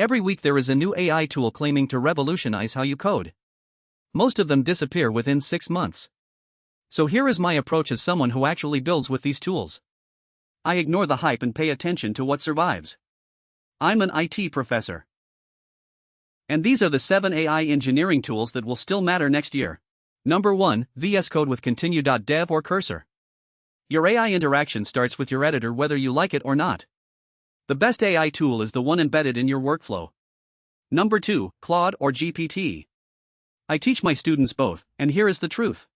Every week there is a new AI tool claiming to revolutionize how you code. Most of them disappear within 6 months. So here is my approach as someone who actually builds with these tools. I ignore the hype and pay attention to what survives. I'm an IT professor. And these are the 7 AI engineering tools that will still matter next year. Number 1, VS Code with Continue.dev or Cursor. Your AI interaction starts with your editor whether you like it or not. The best AI tool is the one embedded in your workflow. Number 2, Claude or GPT. I teach my students both, and here is the truth.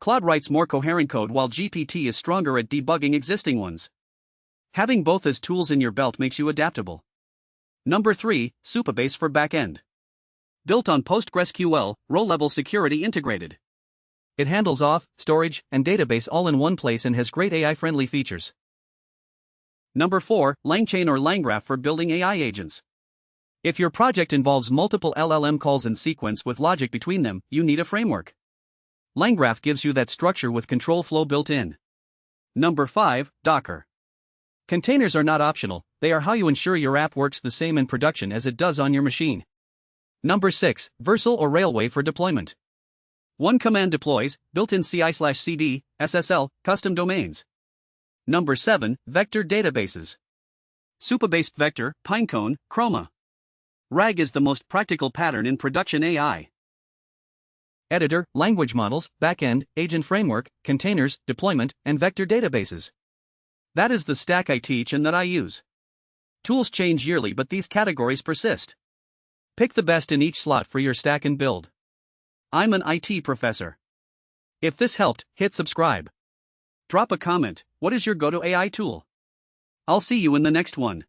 Claude writes more coherent code while GPT is stronger at debugging existing ones. Having both as tools in your belt makes you adaptable. Number 3, Supabase for backend. Built on PostgreSQL, row-level security integrated. It handles auth, storage, and database all in one place and has great AI-friendly features. Number 4, LangChain or LangGraph for building AI agents. If your project involves multiple LLM calls in sequence with logic between them, you need a framework. LangGraph gives you that structure with control flow built in. Number 5, Docker. Containers are not optional, they are how you ensure your app works the same in production as it does on your machine. Number 6, Vercel or Railway for deployment. One command deploys, built-in CI/CD, SSL, custom domains. Number 7, Vector databases. Supabase, Vector, Pinecone, Chroma. RAG is the most practical pattern in production AI. Editor, language models, backend, agent framework, containers, deployment, and vector databases. That is the stack I teach and that I use. Tools change yearly, but these categories persist. Pick the best in each slot for your stack and build. I'm an IT professor. If this helped, hit subscribe. Drop a comment. What is your go-to AI tool? I'll see you in the next one.